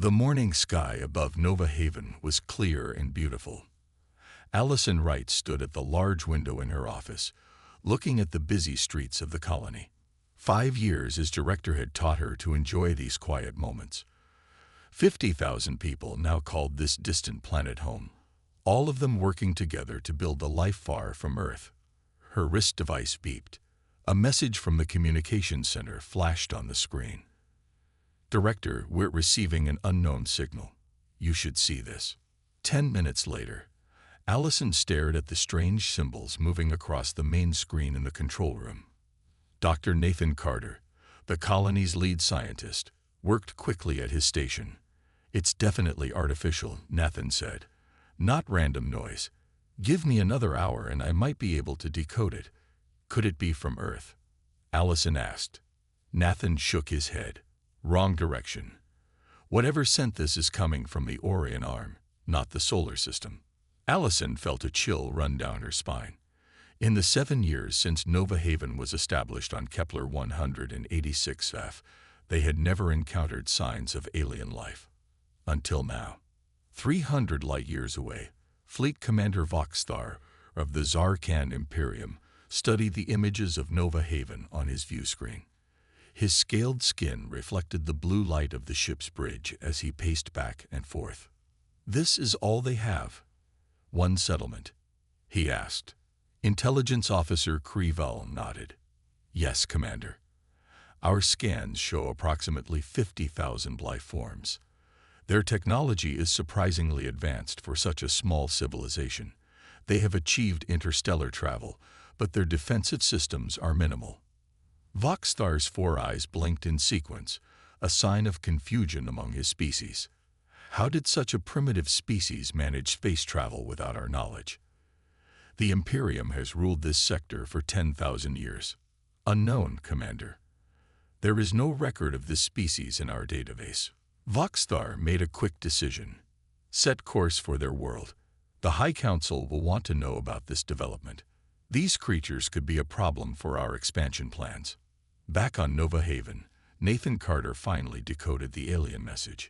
The morning sky above Nova Haven was clear and beautiful. Allison Wright stood at the large window in her office, looking at the busy streets of the colony. 5 years as director had taught her to enjoy these quiet moments. 50,000 people now called this distant planet home, all of them working together to build a life far from Earth. Her wrist device beeped. A message from the communications center flashed on the screen. "Director, we're receiving an unknown signal. You should see this." 10 minutes later, Allison stared at the strange symbols moving across the main screen in the control room. Dr. Nathan Carter, the colony's lead scientist, worked quickly at his station. "It's definitely artificial," Nathan said. "Not random noise. Give me another hour and I might be able to decode it." "Could it be from Earth?" Allison asked. Nathan shook his head. "Wrong direction. Whatever sent this is coming from the Orion arm, not the solar system." Allison felt a chill run down her spine. In the 7 years since Nova Haven was established on Kepler 186f, they had never encountered signs of alien life. Until now. 300 light-years away, Fleet Commander Voxthar of the Zarkan Imperium studied the images of Nova Haven on his view screen. His scaled skin reflected the blue light of the ship's bridge as he paced back and forth. "This is all they have? One settlement?" he asked. Intelligence Officer Crevel nodded. "Yes, Commander. Our scans show approximately 50,000 life forms. Their technology is surprisingly advanced for such a small civilization. They have achieved interstellar travel, but their defensive systems are minimal." Voxthar's 4 eyes blinked in sequence, a sign of confusion among his species. "How did such a primitive species manage space travel without our knowledge?" "The Imperium has ruled this sector for 10,000 years. Unknown, Commander. There is no record of this species in our database." Voxthar made a quick decision. "Set course for their world. The High Council will want to know about this development. These creatures could be a problem for our expansion plans." Back on Nova Haven, Nathan Carter finally decoded the alien message.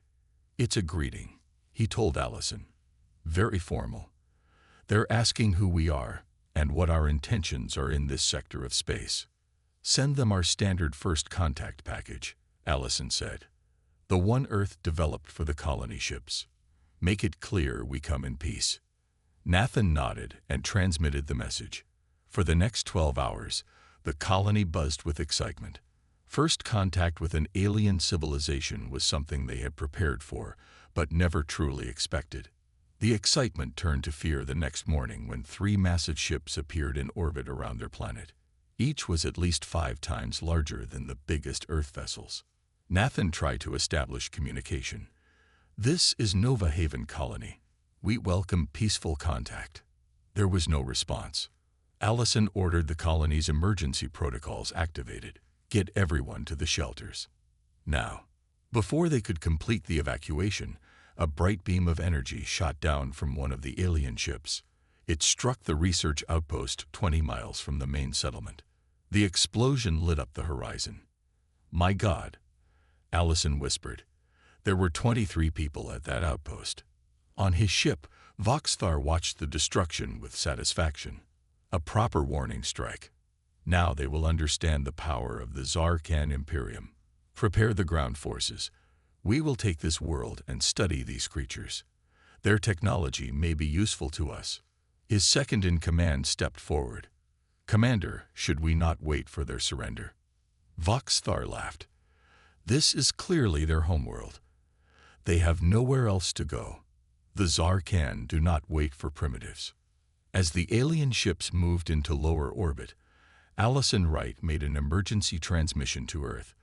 "It's a greeting," he told Allison. "Very formal. They're asking who we are and what our intentions are in this sector of space." "Send them our standard first contact package," Allison said. "The one Earth developed for the colony ships. Make it clear we come in peace." Nathan nodded and transmitted the message. For the next 12 hours, the colony buzzed with excitement. First contact with an alien civilization was something they had prepared for, but never truly expected. The excitement turned to fear the next morning when 3 massive ships appeared in orbit around their planet. Each was at least 5 times larger than the biggest Earth vessels. Nathan tried to establish communication. "This is Nova Haven Colony. We welcome peaceful contact." There was no response. Allison ordered the colony's emergency protocols activated. "Get everyone to the shelters now." Before they could complete the evacuation, a bright beam of energy shot down from one of the alien ships. It struck the research outpost 20 miles from the main settlement. The explosion lit up the horizon. "My God," Allison whispered. There were 23 people at that outpost. On his ship, Voxthar watched the destruction with satisfaction. A proper warning strike. Now they will understand the power of the Zarkan Imperium. "Prepare the ground forces. We will take this world and study these creatures. Their technology may be useful to us." His second-in-command stepped forward. "Commander, should we not wait for their surrender?" Voxthar laughed. "This is clearly their homeworld. They have nowhere else to go. The Zarkan do not wait for primitives." As the alien ships moved into lower orbit, Allison Wright made an emergency transmission to Earth.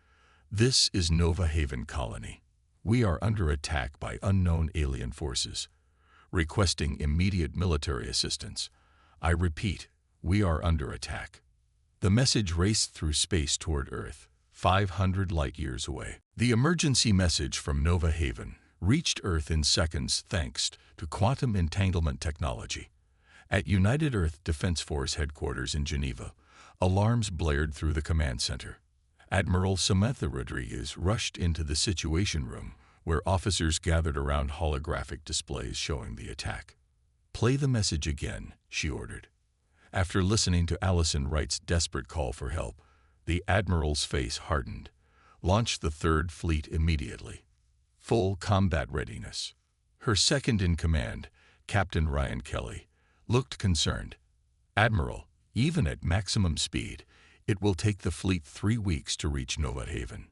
"This is Nova Haven Colony. We are under attack by unknown alien forces, requesting immediate military assistance. I repeat, we are under attack." The message raced through space toward Earth, 500 light-years away. The emergency message from Nova Haven reached Earth in seconds thanks to quantum entanglement technology. At United Earth Defense Force headquarters in Geneva, alarms blared through the command center. Admiral Samantha Rodriguez rushed into the Situation Room, where officers gathered around holographic displays showing the attack. "Play the message again," she ordered. After listening to Allison Wright's desperate call for help, the Admiral's face hardened. "Launch the Third Fleet immediately. Full combat readiness." Her second-in-command, Captain Ryan Kelly, looked concerned. "Admiral, even at maximum speed, it will take the fleet 3 weeks to reach Nova Haven."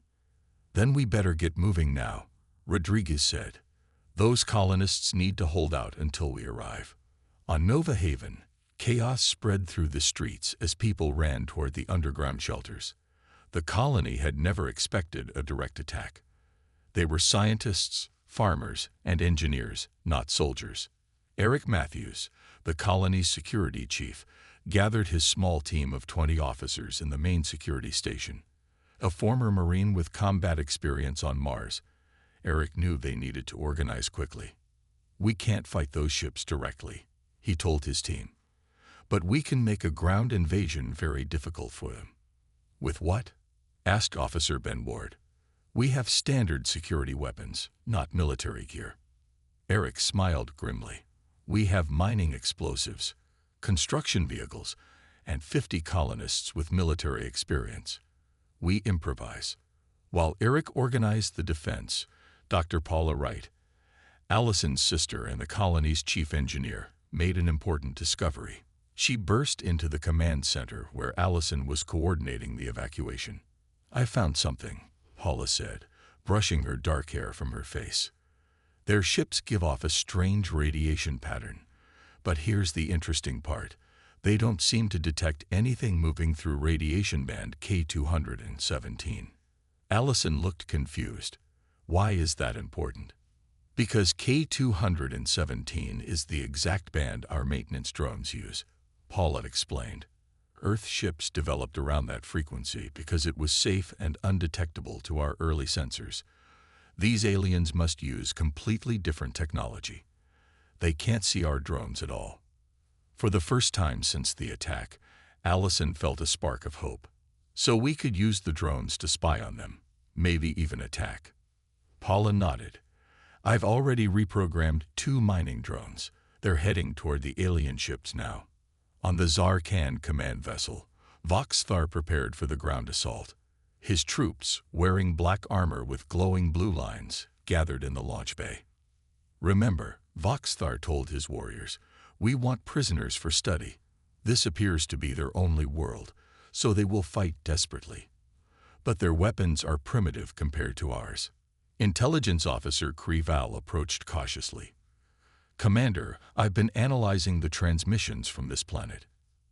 "Then we better get moving now," Rodriguez said. "Those colonists need to hold out until we arrive." On Nova Haven, chaos spread through the streets as people ran toward the underground shelters. The colony had never expected a direct attack. They were scientists, farmers, and engineers, not soldiers. Eric Matthews, the colony's security chief, gathered his small team of 20 officers in the main security station. A former Marine with combat experience on Mars, Eric knew they needed to organize quickly. "We can't fight those ships directly," he told his team. "But we can make a ground invasion very difficult for them." "With what?" asked Officer Ben Ward. "We have standard security weapons, not military gear." Eric smiled grimly. "We have mining explosives, construction vehicles, and 50 colonists with military experience. We improvise." While Eric organized the defense, Dr. Paula Wright, Allison's sister and the colony's chief engineer, made an important discovery. She burst into the command center where Allison was coordinating the evacuation. "I found something," Paula said, brushing her dark hair from her face. "Their ships give off a strange radiation pattern. But here's the interesting part. They don't seem to detect anything moving through radiation band K217. Allison looked confused. "Why is that important?" "Because K217 is the exact band our maintenance drones use," Paula explained. "Earth ships developed around that frequency because it was safe and undetectable to our early sensors. These aliens must use completely different technology. They can't see our drones at all." For the first time since the attack, Allison felt a spark of hope. "So we could use the drones to spy on them, maybe even attack." Paula nodded. "I've already reprogrammed 2 mining drones. They're heading toward the alien ships now." On the Zarkan command vessel, Voxthar prepared for the ground assault. His troops, wearing black armor with glowing blue lines, gathered in the launch bay. "Remember," Voxthar told his warriors, "we want prisoners for study. This appears to be their only world, so they will fight desperately. But their weapons are primitive compared to ours." Intelligence Officer Krival approached cautiously. "Commander, I've been analyzing the transmissions from this planet.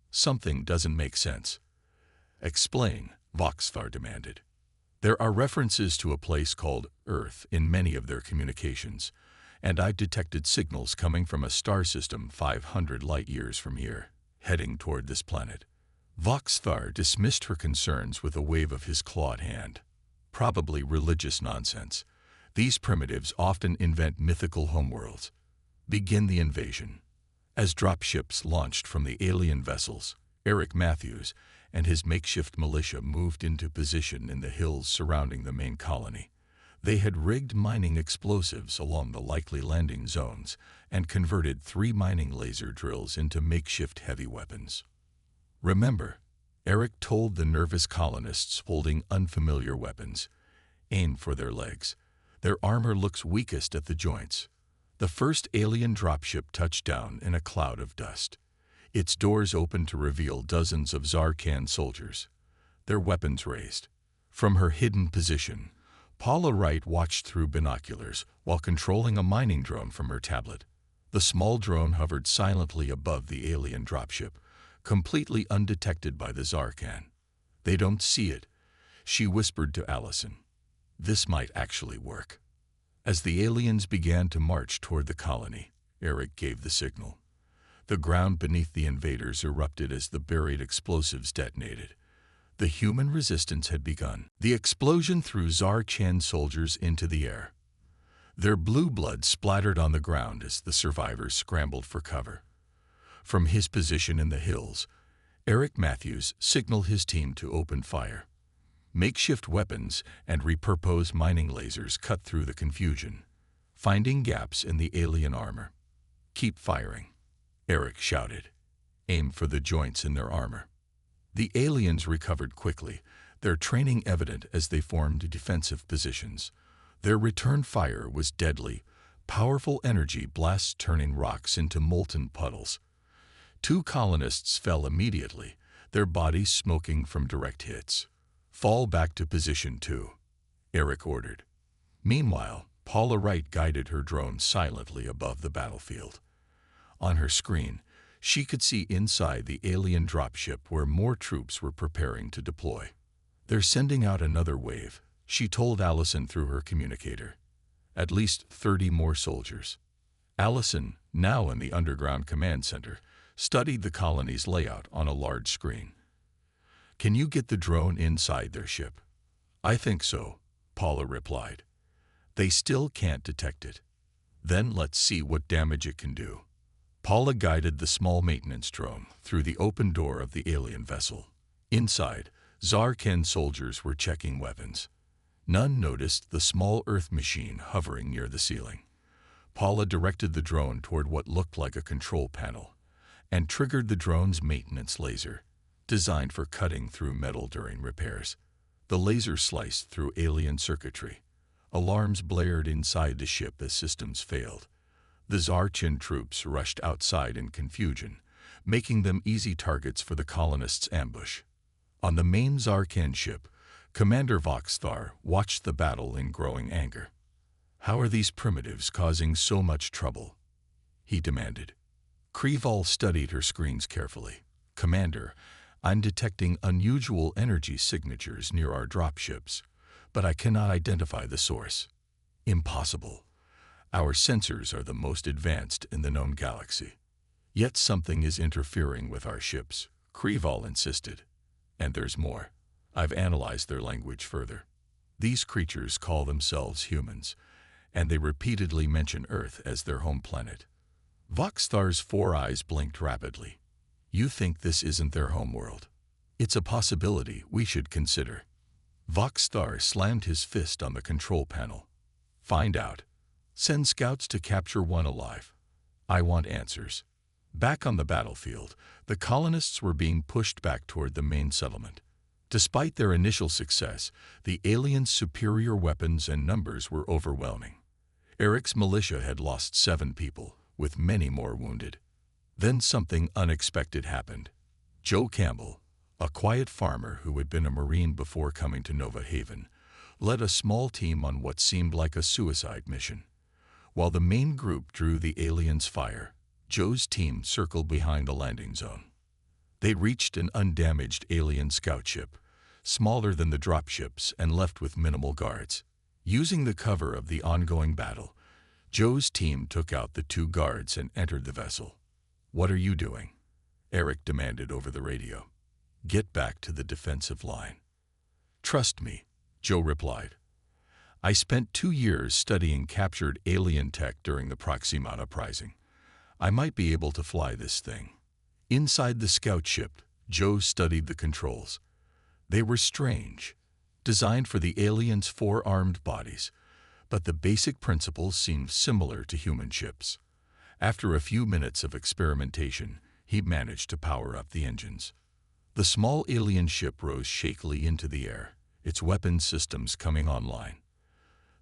Something doesn't make sense." "Explain," Voxthar demanded. "There are references to a place called Earth in many of their communications, and I've detected signals coming from a star system 500 light-years from here, heading toward this planet." Voxthar dismissed her concerns with a wave of his clawed hand. "Probably religious nonsense. These primitives often invent mythical homeworlds. Begin the invasion." As dropships launched from the alien vessels, Eric Matthews and his makeshift militia moved into position in the hills surrounding the main colony. They had rigged mining explosives along the likely landing zones and converted 3 mining laser drills into makeshift heavy weapons. "Remember," Eric told the nervous colonists holding unfamiliar weapons, "aim for their legs. Their armor looks weakest at the joints." The first alien dropship touched down in a cloud of dust. Its doors opened to reveal dozens of Zarkan soldiers, their weapons raised. From her hidden position, Paula Wright watched through binoculars while controlling a mining drone from her tablet. The small drone hovered silently above the alien dropship, completely undetected by the Zarkan. "They don't see it," she whispered to Allison. "This might actually work." As the aliens began to march toward the colony, Eric gave the signal. The ground beneath the invaders erupted as the buried explosives detonated. The human resistance had begun. The explosion threw Zarkan soldiers into the air. Their blue blood splattered on the ground as the survivors scrambled for cover. From his position in the hills, Eric Matthews signaled his team to open fire. Makeshift weapons and repurposed mining lasers cut through the confusion, finding gaps in the alien armor. "Keep firing," Eric shouted. "Aim for the joints in their armor." The aliens recovered quickly, their training evident as they formed defensive positions. Their return fire was deadly, powerful energy blasts turning rocks into molten puddles. 2 colonists fell immediately, their bodies smoking from direct hits. "Fall back to position 2, Eric ordered. Meanwhile, Paula Wright guided her drone silently above the battlefield. On her screen, she could see inside the alien dropship where more troops were preparing to deploy. "They're sending out another wave," she told Allison through her communicator. "At least 30 more soldiers." Allison, now in the underground command center, studied the colony's layout on a large screen. "Can you get the drone inside their ship?" "I think so," Paula replied. "They still can't detect it." "Then let's see what damage it can do." Paula guided the small maintenance drone through the open door of the alien vessel. Inside, Zarkan soldiers were checking weapons. None noticed the small Earth machine hovering near the ceiling. Paula directed the drone toward what looked like a control panel and triggered the drone's maintenance laser, designed for cutting through metal during repairs. The laser sliced through alien circuitry. Alarms blared inside the ship as systems failed. The Zarchin troops rushed outside in confusion, making them easy targets for the colonists' ambush. On the main Zarkan ship, Commander Voxthar watched the battle in growing anger. "How are these primitives causing so much trouble?" he demanded. Kreval studied her screens carefully. "Commander, I'm detecting unusual energy signatures near our dropships, but I cannot identify the source." "Impossible. Our sensors are the most advanced in the known galaxy. Yet something is interfering with our ships," Kreval insisted. "And there's more. I've analyzed their language further. These creatures call themselves humans, and they repeatedly mention Earth as their home planet." Voxthar's 4 eyes blinked rapidly. "You think this isn't their homeworld? It's a possibility we should consider." Voxthar slammed his fist on the control panel. "Find out. Send scouts to capture one alive. I want answers." Back on the battlefield, the colonists were being pushed back toward the main settlement. Despite their initial success, the aliens' superior weapons and numbers were overwhelming. Eric's militia had lost 7 people, with many more wounded. Then something unexpected happened. Joe Campbell, a quiet farmer who had been a Marine before coming to Nova Haven, led a small team on what seemed like a suicide mission. While the main group drew the aliens' fire, Joe's team circled behind the landing zone. They reached an undamaged alien scout ship, smaller than the dropships and left with minimal guards. Using the cover of the ongoing battle, Joe's team took out the 2 guards and entered the vessel. "What are you doing?" Eric demanded over the radio. "Get back to the defensive line." "Trust me," Joe replied. "I spent 2 years studying captured alien tech during the Proxima uprising. I might be able to fly this thing." Inside the scout ship, Joe studied the controls. They were strange, designed for the aliens' 4-armed bodies, but the basic principles seemed similar to human ships. After a few minutes of experimentation, he managed to power up the engines. The small alien ship rose shakily into the air, its weapon systems coming online.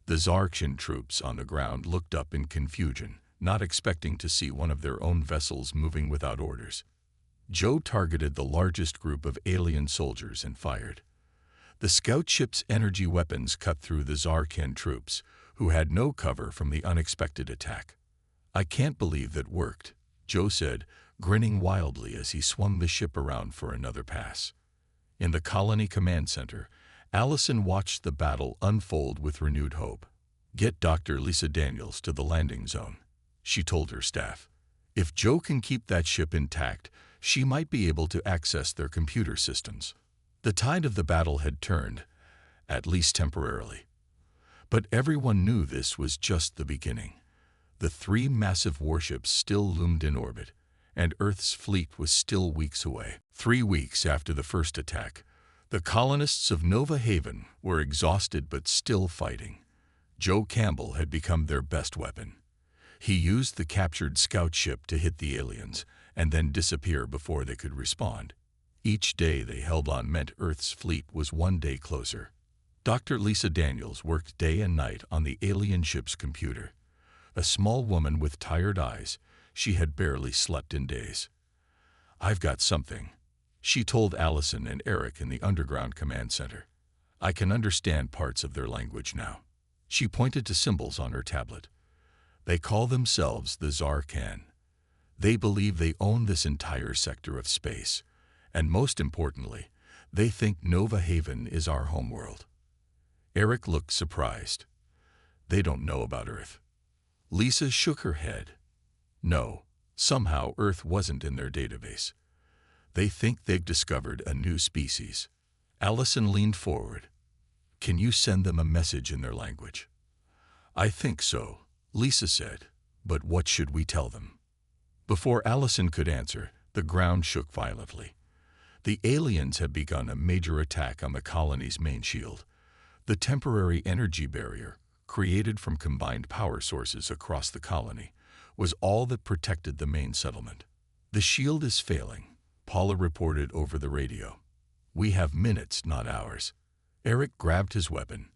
The Zarkshan troops on the ground looked up in confusion, not expecting to see one of their own vessels moving without orders. Joe targeted the largest group of alien soldiers and fired. The scout ship's energy weapons cut through the Zarkan troops, who had no cover from the unexpected attack. "I can't believe that worked," Joe said, grinning wildly as he swung the ship around for another pass. In the colony command center, Allison watched the battle unfold with renewed hope. "Get Dr. Lisa Daniels to the landing zone," she told her staff. "If Joe can keep that ship intact, she might be able to access their computer systems." The tide of the battle had turned, at least temporarily. But everyone knew this was just the beginning. The 3 massive warships still loomed in orbit, and Earth's fleet was still weeks away. 3 weeks after the first attack, The colonists of Nova Haven were exhausted but still fighting. Joe Campbell had become their best weapon. He used the captured scout ship to hit the aliens and then disappear before they could respond. Each day they held on meant Earth's fleet was one day closer. Dr. Lisa Daniels worked day and night on the alien ship's computer. A small woman with tired eyes, she had barely slept in days. "I've got something," she told Allison and Eric in the underground command center. "I can understand parts of their language now." She pointed to symbols on her tablet. "They call themselves the Zarkan. They believe they own this entire sector of space, and most importantly, they think Nova Haven is our homeworld." Eric looked surprised. "They don't know about Earth." Lisa shook her head. "No, somehow Earth wasn't in their database. They think they've discovered a new species." Allison leaned forward. "Can you send them a message in their language?" "I think so," Lisa said. "But what should we tell them?" Before Allison could answer, the ground shook violently. The aliens had begun a major attack on the colony's main shield. The temporary energy barrier, created from combined power sources across the colony, was all that protected the main settlement. "The shield is failing," Paula reported over the radio. "We have minutes, not hours." Eric grabbed his weapon.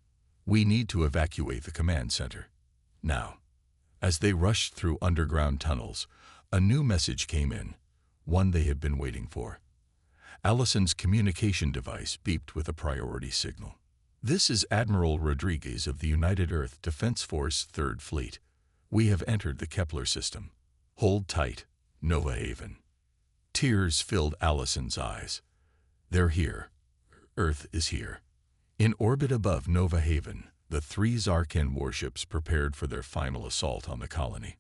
"We need to evacuate the command center. Now." As they rushed through underground tunnels, a new message came in, one they had been waiting for. Allison's communication device beeped with a priority signal. "This is Admiral Rodriguez of the United Earth Defense Force 3rd Fleet. We have entered the Kepler system. Hold tight, Nova Haven." Tears filled Allison's eyes. "They're here. Earth is here." In orbit above Nova Haven, the 3 Zarkan warships prepared for their final assault on the colony.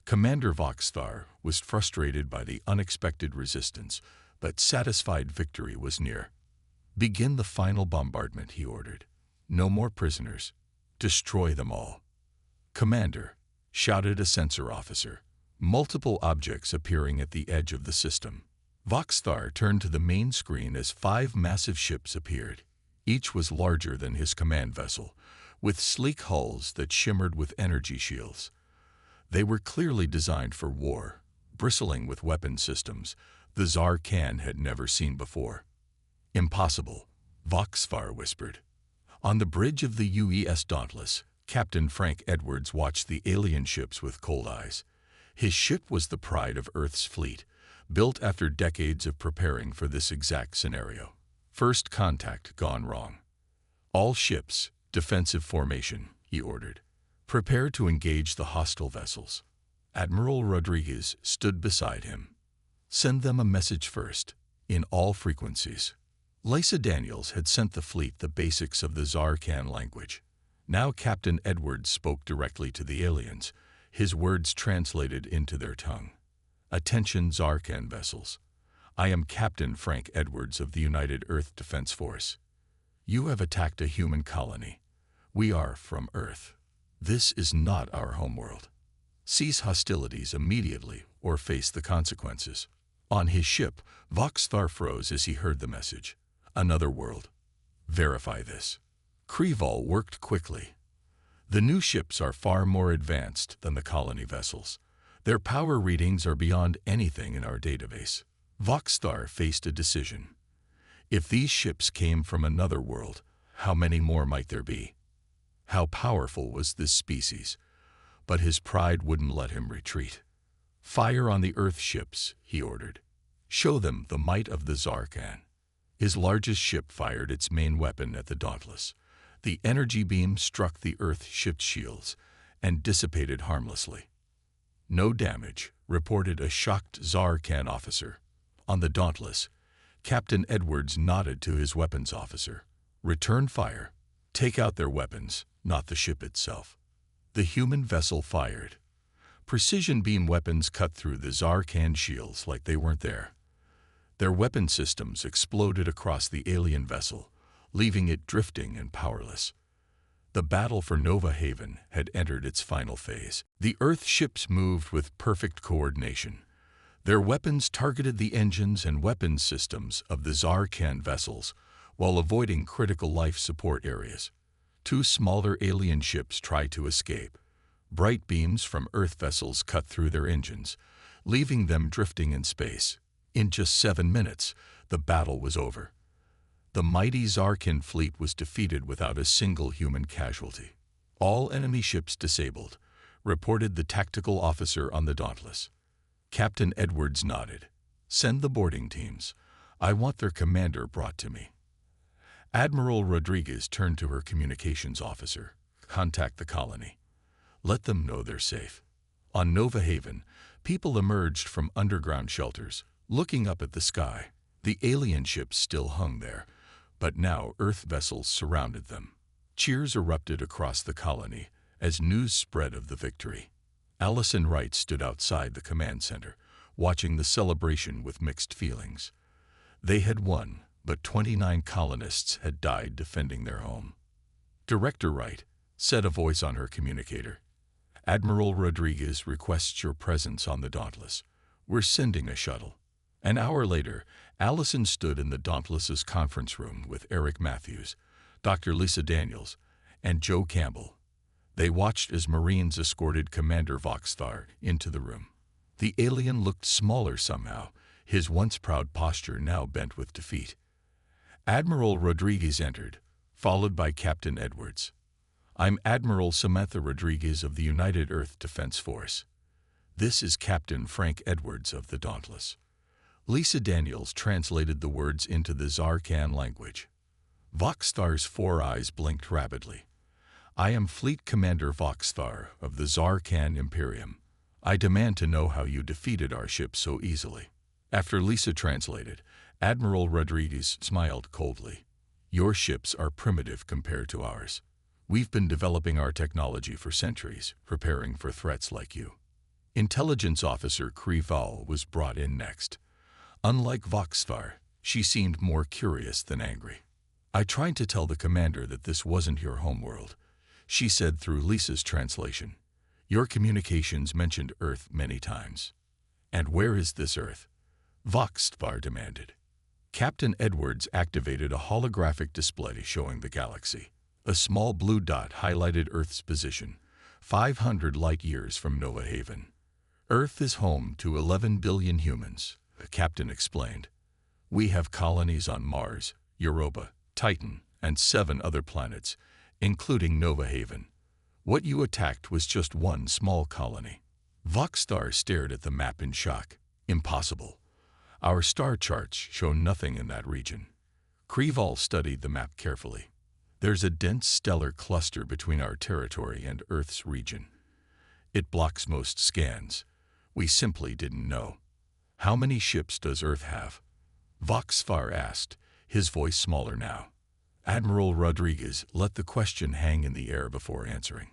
Commander Voxthar was frustrated by the unexpected resistance, but satisfied victory was near. "Begin the final bombardment," he ordered. "No more prisoners. Destroy them all." "Commander," shouted a sensor officer, multiple objects appearing at the edge of the system. Voxthar turned to the main screen as 5 massive ships appeared. Each was larger than his command vessel, with sleek hulls that shimmered with energy shields. They were clearly designed for war, bristling with weapon systems the Zarkan had never seen before. "Impossible," Voxthar whispered. On the bridge of the UES Dauntless, Captain Frank Edwards watched the alien ships with cold eyes. His ship was the pride of Earth's fleet, built after decades of preparing for this exact scenario. First contact gone wrong. "All ships, defensive formation," he ordered. "Prepare to engage the hostile vessels." Admiral Rodriguez stood beside him. "Send them a message first, in all frequencies." Lisa Daniels had sent the fleet the basics of the Zarkan language. Now Captain Edwards spoke directly to the aliens, his words translated into their tongue. "Attention Zarkan vessels. I am Captain Frank Edwards of the United Earth Defense Force. You have attacked a human colony. We are from Earth. This is not our homeworld. Cease hostilities immediately or face the consequences." On his ship, Voxthar froze as he heard the message. "Another world. Verify this." Kreval worked quickly. "The new ships are far more advanced than the colony vessels. Their power readings are beyond anything in our database." Voxthar faced a decision. If these ships came from another world, how many more might there be? How powerful was this species? But his pride wouldn't let him retreat. "Fire on the Earth ships," he ordered. "Show them the might of the Zarkan." His largest ship fired its main weapon at the Dauntless. The energy beam struck the Earth ship's shields and dissipated harmlessly. "No damage," reported a shocked Zarkan officer. On the Dauntless, Captain Edwards nodded to his weapons officer. "Return fire. Take out their weapons, not the ship itself." The human vessel fired. Precision beam weapons cut through the Zarkan shields like they weren't there. Their weapon systems exploded across the alien vessel, leaving it drifting and powerless. The battle for Nova Haven had entered its final phase. The Earth ships moved with perfect coordination. Their weapons targeted the engines and weapons systems of the Zarkan vessels, while avoiding critical life support areas. Two smaller alien ships tried to escape. Bright beams from Earth vessels cut through their engines, leaving them drifting in space. In just 7 minutes, the battle was over. The mighty Zarkin fleet was defeated without a single human casualty. All enemy ships disabled, reported the tactical officer on the Dauntless. Captain Edwards nodded. Send the boarding teams. I want their commander brought to me. Admiral Rodriguez turned to her communications officer. Contact the colony. Let them know they're safe. On Nova Haven, people emerged from underground shelters, looking up at the sky. The alien ships still hung there, but now Earth vessels surrounded them. Cheers erupted across the colony as news spread of the victory. Allison Wright stood outside the command center, watching the celebration with mixed feelings. They had won, but 29 colonists had died defending their home. Director Wright, said a voice on her communicator. Admiral Rodriguez requests your presence on the Dauntless. We're sending a shuttle. An hour later, Allison stood in the Dauntless's conference room with Eric Matthews, Dr. Lisa Daniels, and Joe Campbell. They watched as Marines escorted Commander Voxthar into the room. The alien looked smaller somehow, his once proud posture now bent with defeat. Admiral Rodriguez entered, followed by Captain Edwards. I'm Admiral Samantha Rodriguez of the United Earth Defense Force. This is Captain Frank Edwards of the Dauntless. Lisa Daniels translated the words into the Zarkan language. Voxthar's 4 eyes blinked rapidly. I am Fleet Commander Voxthar of the Zarkan Imperium. I demand to know how you defeated our ship so easily. After Lisa translated, Admiral Rodriguez smiled coldly. Your ships are primitive compared to ours. We've been developing our technology for centuries, preparing for threats like you. Intelligence Officer Krival was brought in next. Unlike Voxthar, she seemed more curious than angry. I tried to tell the commander that this wasn't your homeworld, she said through Lisa's translation. Your communications mentioned Earth many times. And where is this Earth? Voxthar demanded. Captain Edwards activated a holographic display showing the galaxy. A small blue dot highlighted Earth's position, 500 light-years from Nova Haven. Earth is home to 11 billion humans, the captain explained. We have colonies on Mars, Europa, Titan, and 7 other planets, including Nova Haven. What you attacked was just one small colony. Voxthar stared at the map in shock. Impossible. Our star charts show nothing in that region. Krival studied the map carefully. There's a dense stellar cluster between our territory and Earth's region. It blocks most scans. We simply didn't know. How many ships does Earth have? Voxthar asked, his voice smaller now. Admiral Rodriguez let the question hang in the air before answering.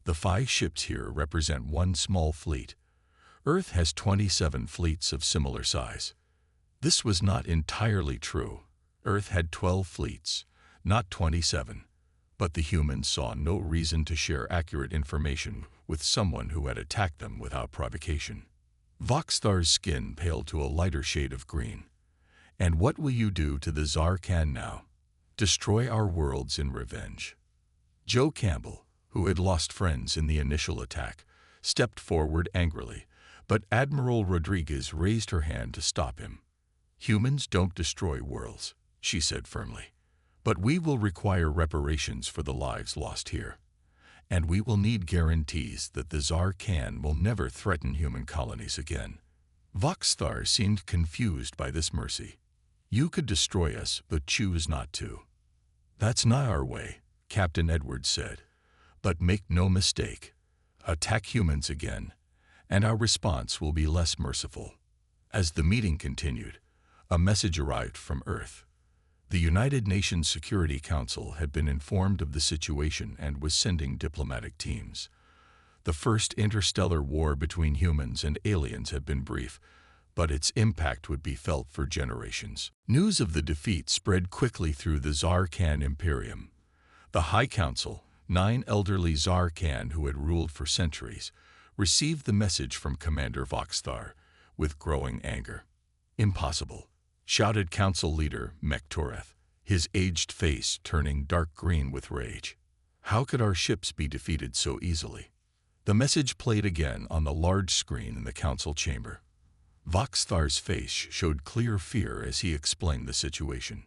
The 5 ships here represent one small fleet. Earth has 27 fleets of similar size. This was not entirely true. Earth had 12 fleets, not 27. But the humans saw no reason to share accurate information with someone who had attacked them without provocation. Voxthar's skin paled to a lighter shade of green. And what will you do to the Zarkan now? Destroy our worlds in revenge. Joe Campbell, who had lost friends in the initial attack, stepped forward angrily, but Admiral Rodriguez raised her hand to stop him. Humans don't destroy worlds, she said firmly, but we will require reparations for the lives lost here. And we will need guarantees that the Zarkan will never threaten human colonies again. Voxthar seemed confused by this mercy. You could destroy us, but choose not to. That's not our way, Captain Edwards said. But make no mistake, attack humans again, and our response will be less merciful. As the meeting continued, a message arrived from Earth. The United Nations Security Council had been informed of the situation and was sending diplomatic teams. The first interstellar war between humans and aliens had been brief, but its impact would be felt for generations. News of the defeat spread quickly through the Zarkan Imperium. The High Council, 9 elderly Zarkan who had ruled for centuries, received the message from Commander Voxthar with growing anger. Impossible, shouted Council leader Mektoreth, his aged face turning dark green with rage. How could our ships be defeated so easily? The message played again on the large screen in the council chamber. Voxthar's face showed clear fear as he explained the situation.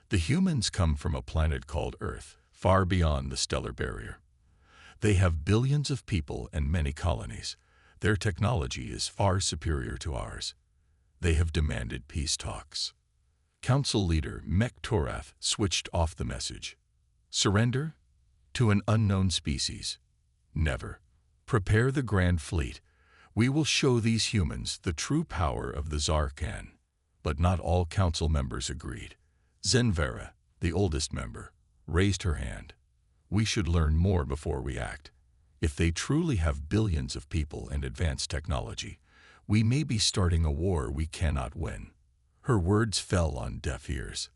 The humans come from a planet called Earth, far beyond the stellar barrier. They have billions of people and many colonies. Their technology is far superior to ours. They have demanded peace talks. Council leader Mek Torath switched off the message. Surrender? To an unknown species? Never. Prepare the Grand Fleet. We will show these humans the true power of the Zarkan. But not all council members agreed. Zenvera, the oldest member, raised her hand. We should learn more before we act. If they truly have billions of people and advanced technology, we may be starting a war we cannot win. Her words fell on deaf ears.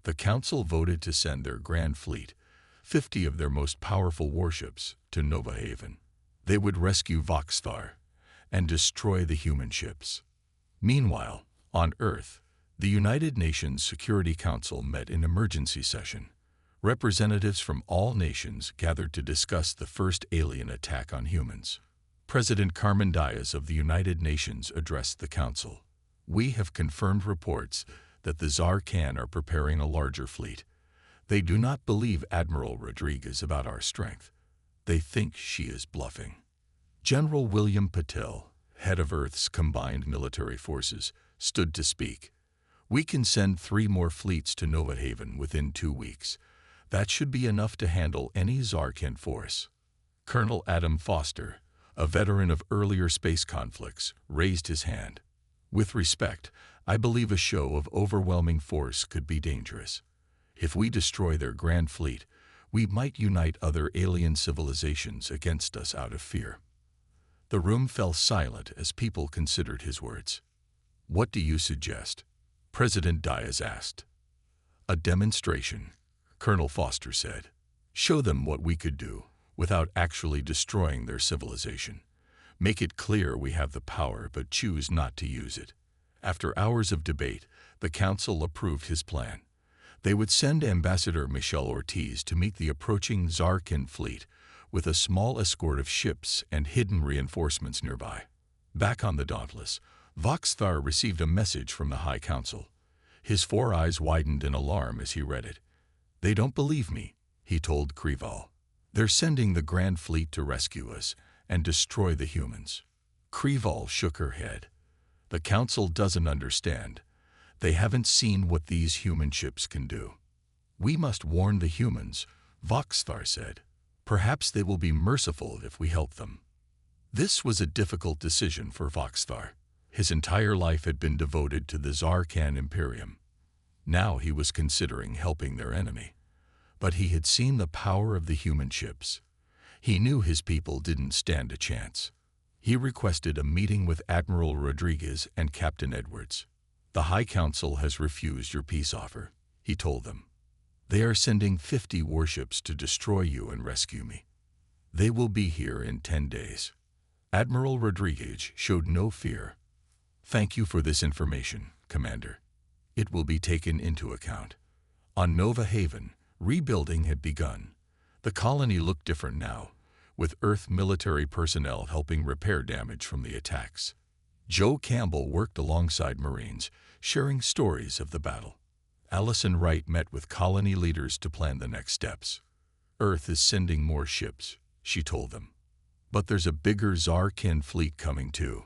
The council voted to send their Grand Fleet, 50 of their most powerful warships, to Nova Haven. They would rescue Voxthar and destroy the human ships. Meanwhile, on Earth, the United Nations Security Council met in emergency session. Representatives from all nations gathered to discuss the first alien attack on humans. President Carmen Diaz of the United Nations addressed the council. We have confirmed reports that the Zarkan are preparing a larger fleet. They do not believe Admiral Rodriguez about our strength. They think she is bluffing. General William Patel, head of Earth's combined military forces, stood to speak. We can send 3 more fleets to Nova Haven within 2 weeks. That should be enough to handle any Zarkan force. Colonel Adam Foster, a veteran of earlier space conflicts, raised his hand. With respect, I believe a show of overwhelming force could be dangerous. If we destroy their Grand Fleet, we might unite other alien civilizations against us out of fear. The room fell silent as people considered his words. What do you suggest? President Diaz asked. A demonstration, Colonel Foster said. Show them what we could do without actually destroying their civilization. Make it clear we have the power but choose not to use it. After hours of debate, the council approved his plan. They would send Ambassador Michel Ortiz to meet the approaching Zarkan fleet with a small escort of ships and hidden reinforcements nearby. Back on the Dauntless, Voxthar received a message from the High Council. His 4 eyes widened in alarm as he read it. They don't believe me, he told Krival. They're sending the Grand Fleet to rescue us and destroy the humans. Krival shook her head. The council doesn't understand. They haven't seen what these human ships can do. We must warn the humans, Voxthar said. Perhaps they will be merciful if we help them. This was a difficult decision for Voxthar. His entire life had been devoted to the Zarkan Imperium. Now he was considering helping their enemy. But he had seen the power of the human ships. He knew his people didn't stand a chance. He requested a meeting with Admiral Rodriguez and Captain Edwards. The High Council has refused your peace offer, he told them. They are sending 50 warships to destroy you and rescue me. They will be here in 10 days. Admiral Rodriguez showed no fear. Thank you for this information, Commander. It will be taken into account. On Nova Haven, rebuilding had begun. The colony looked different now, with Earth military personnel helping repair damage from the attacks. Joe Campbell worked alongside Marines, sharing stories of the battle. Allison Wright met with colony leaders to plan the next steps. Earth is sending more ships, she told them. But there's a bigger Zarkan fleet coming too.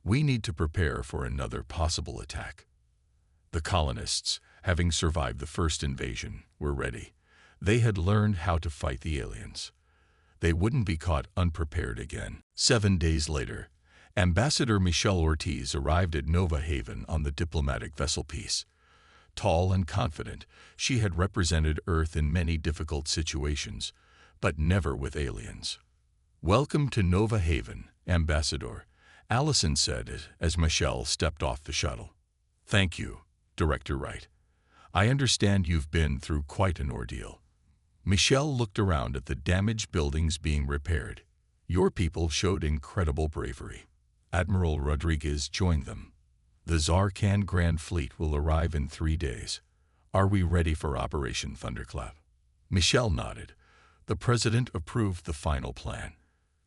We need to prepare for another possible attack. The colonists, having survived the first invasion, were ready. They had learned how to fight the aliens. They wouldn't be caught unprepared again. 7 days later, Ambassador Michel Ortiz arrived at Nova Haven on the diplomatic vessel Peace. Tall and confident, she had represented Earth in many difficult situations, but never with aliens. Welcome to Nova Haven, Ambassador, Allison said as Michelle stepped off the shuttle. Thank you, Director Wright. I understand you've been through quite an ordeal. Michelle looked around at the damaged buildings being repaired. Your people showed incredible bravery. Admiral Rodriguez joined them. The Zarkan Grand Fleet will arrive in 3 days. Are we ready for Operation Thunderclap? Michelle nodded. The president approved the final plan.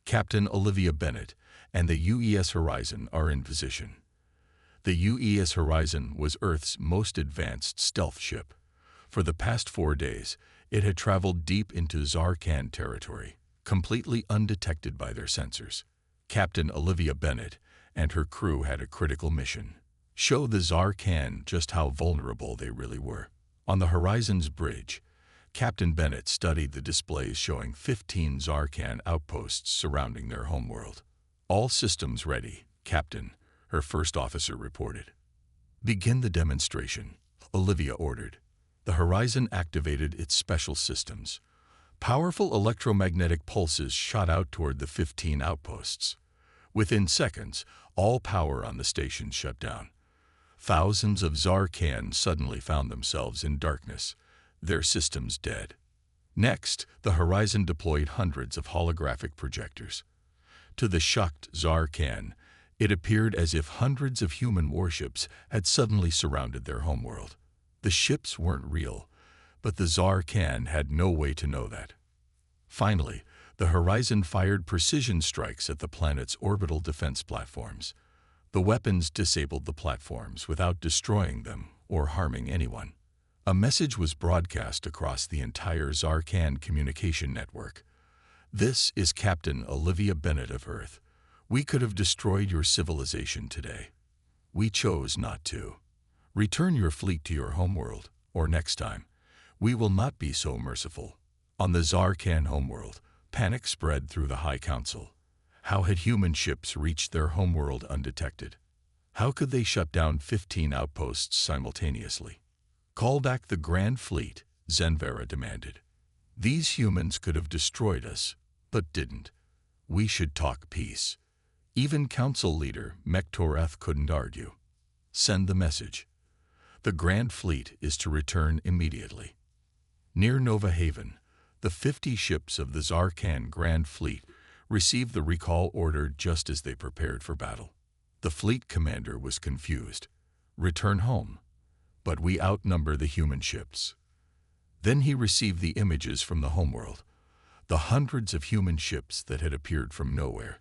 Captain Olivia Bennett and the UES Horizon are in position. The UES Horizon was Earth's most advanced stealth ship. For the past 4 days, it had traveled deep into Zarkan territory, completely undetected by their sensors. Captain Olivia Bennett and her crew had a critical mission: show the Zarkan just how vulnerable they really were. On the Horizon's bridge, Captain Bennett studied the displays showing 15 Zarkan outposts surrounding their homeworld. All systems ready, Captain, her first officer reported. Begin the demonstration, Olivia ordered. The Horizon activated its special systems. Powerful electromagnetic pulses shot out toward the 15 outposts. Within seconds, all power on the station shut down. Thousands of Zarkan suddenly found themselves in darkness, their systems dead. Next, the Horizon deployed hundreds of holographic projectors. To the shocked Zarkan, it appeared as if hundreds of human warships had suddenly surrounded their homeworld. The ships weren't real, but the Zarkan had no way to know that. Finally, the Horizon fired precision strikes at the planet's orbital defense platforms. The weapons disabled the platforms without destroying them or harming anyone. A message was broadcast across the entire Zarkan communication network. This is Captain Olivia Bennett of Earth. We could have destroyed your civilization today. We chose not to. Return your fleet to your homeworld, or next time, we will not be so merciful. On the Zarkan homeworld, panic spread through the High Council. How had human ships reached their homeworld undetected? How could they shut down 15 outposts simultaneously? Call back the Grand Fleet, Theyre demanded. These humans could have destroyed us, but didn't. We should talk peace. Even Council leader Mektoreth couldn't argue. Send the message. The Grand Fleet is to return immediately. Near Nova Haven, the 50 ships of the Zarkan Grand Fleet received the recall order just as they prepared for battle. The fleet commander was confused. Return home. But we outnumber the human ships. Then he received the images from the homeworld. The hundreds of human ships that had appeared from nowhere,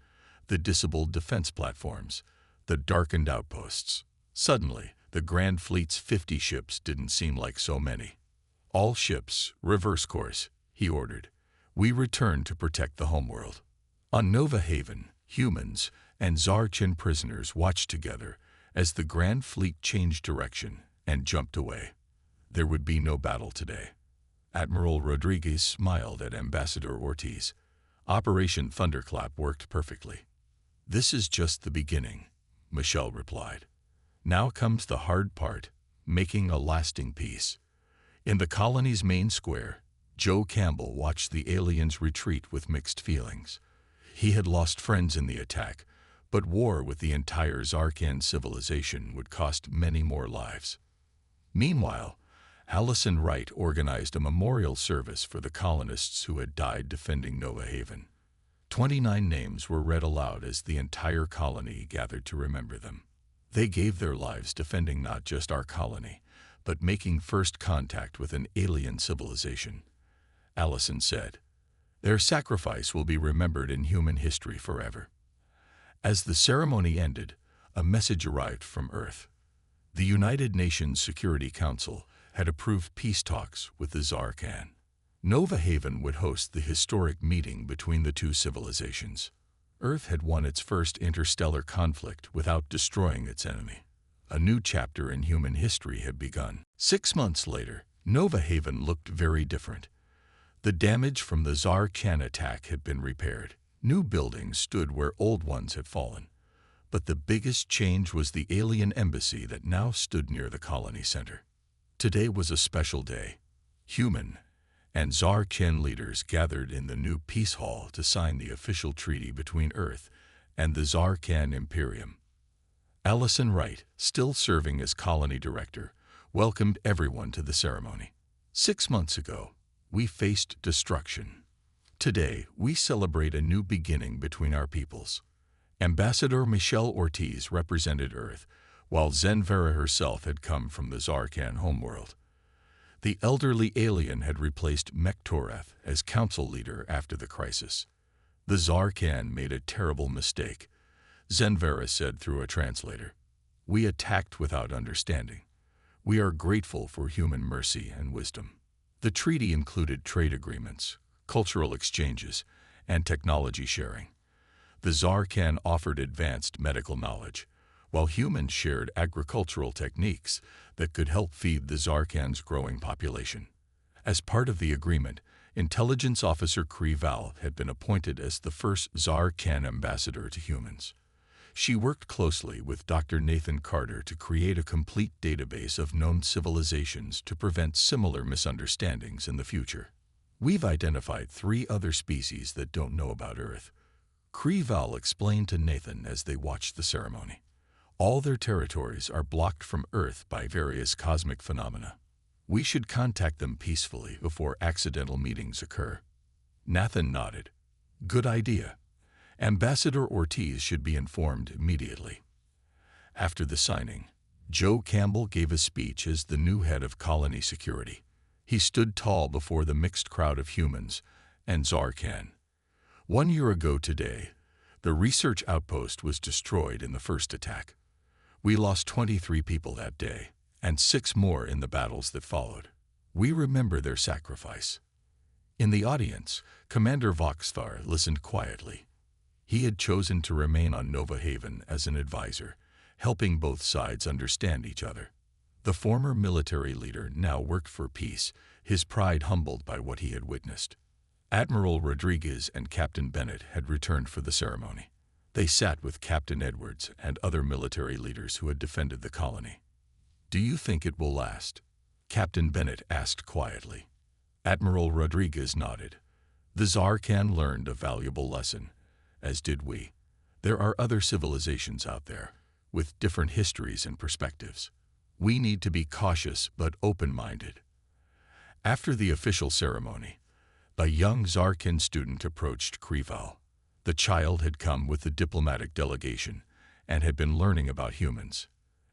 the disabled defense platforms, the darkened outposts. Suddenly, the Grand Fleet's 50 ships didn't seem like so many. All ships, reverse course, he ordered. We return to protect the homeworld. On Nova Haven, humans and Zarkan prisoners watched together as the Grand Fleet changed direction and jumped away. There would be no battle today. Admiral Rodriguez smiled at Ambassador Ortiz. Operation Thunderclap worked perfectly. This is just the beginning, Michelle replied. Now comes the hard part, making a lasting peace. In the colony's main square, Joe Campbell watched the aliens retreat with mixed feelings. He had lost friends in the attack, but war with the entire Zarkan civilization would cost many more lives. Meanwhile, Allison Wright organized a memorial service for the colonists who had died defending Nova Haven. 29 names were read aloud as the entire colony gathered to remember them. They gave their lives defending not just our colony, but making first contact with an alien civilization. Allison said, "Their sacrifice will be remembered in human history forever." As the ceremony ended, a message arrived from Earth. The United Nations Security Council had approved peace talks with the Zarkan. Nova Haven would host the historic meeting between the two civilizations. Earth had won its first interstellar conflict without destroying its enemy. A new chapter in human history had begun. 6 months later, Nova Haven looked very different. The damage from the Zarkan attack had been repaired. New buildings stood where old ones had fallen. But the biggest change was the alien embassy that now stood near the colony center. Today was a special day. Human and Zarkan leaders gathered in the new Peace Hall to sign the official treaty between Earth and the Zarkan Imperium. Allison Wright, still serving as colony director, welcomed everyone to the ceremony. 6 months ago, we faced destruction. Today, we celebrate a new beginning between our peoples. Ambassador Michelle Ortiz represented Earth, while Theyre herself had come from the Zarkan homeworld. The elderly alien had replaced Mektoreth as council leader after the crisis. The Zarkan made a terrible mistake, Zenvera said through a translator. We attacked without understanding. We are grateful for human mercy and wisdom. The treaty included trade agreements, cultural exchanges, and technology sharing. The Zarkan offered advanced medical knowledge, while humans shared agricultural techniques that could help feed the Zarkan's growing population. As part of the agreement, Intelligence Officer Kree Val had been appointed as the first Zarkan ambassador to humans. She worked closely with Dr. Nathan Carter to create a complete database of known civilizations to prevent similar misunderstandings in the future. We've identified 3 other species that don't know about Earth. Kree Val explained to Nathan as they watched the ceremony. All their territories are blocked from Earth by various cosmic phenomena. We should contact them peacefully before accidental meetings occur. Nathan nodded. Good idea. Ambassador Ortiz should be informed immediately. After the signing, Joe Campbell gave a speech as the new head of colony security. He stood tall before the mixed crowd of humans and Zarkan. 1 year ago today, the research outpost was destroyed in the first attack. We lost 23 people that day, and 6 more in the battles that followed. We remember their sacrifice. In the audience, Commander Voxthar listened quietly. He had chosen to remain on Nova Haven as an advisor, helping both sides understand each other. The former military leader now worked for peace, his pride humbled by what he had witnessed. Admiral Rodriguez and Captain Bennett had returned for the ceremony. They sat with Captain Edwards and other military leaders who had defended the colony. Do you think it will last? Captain Bennett asked quietly. Admiral Rodriguez nodded. The Zarkan learned a valuable lesson, as did we. There are other civilizations out there, with different histories and perspectives. We need to be cautious but open-minded. After the official ceremony, a young Zarkan student approached Kree Val. The child had come with the diplomatic delegation and had been learning about humans.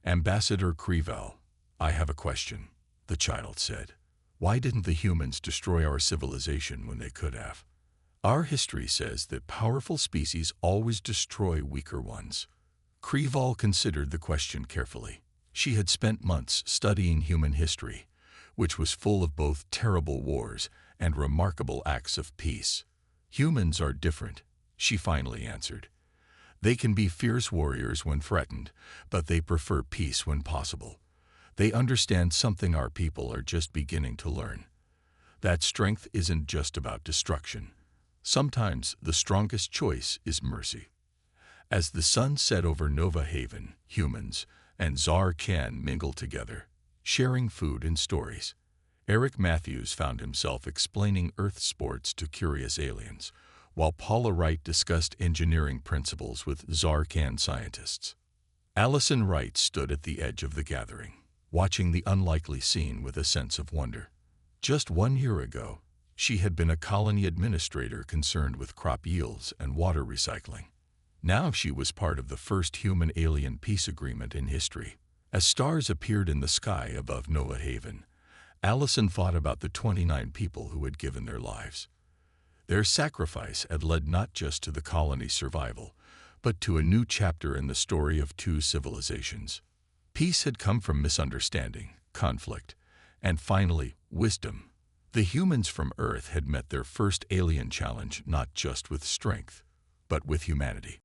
Ambassador Kree Val, I have a question, the child said. Why didn't the humans destroy our civilization when they could have? Our history says that powerful species always destroy weaker ones. Kree Val considered the question carefully. She had spent months studying human history, which was full of both terrible wars and remarkable acts of peace. Humans are different, she finally answered. They can be fierce warriors when threatened, but they prefer peace when possible. They understand something our people are just beginning to learn. That strength isn't just about destruction. Sometimes the strongest choice is mercy. As the sun set over Nova Haven, humans and Zarkan mingled together, sharing food and stories. Eric Matthews found himself explaining Earth sports to curious aliens, while Paula Wright discussed engineering principles with Zarkan scientists. Allison Wright stood at the edge of the gathering, watching the unlikely scene with a sense of wonder. Just 1 year ago, she had been a colony administrator concerned with crop yields and water recycling. Now she was part of the first human-alien peace agreement in history. As stars appeared in the sky above Nova Haven, Allison thought about the 29 people who had given their lives. Their sacrifice had led not just to the colony's survival, but to a new chapter in the story of 2 civilizations. Peace had come from misunderstanding, conflict, and finally, wisdom. The humans from Earth had met their first alien challenge not just with strength, but with humanity.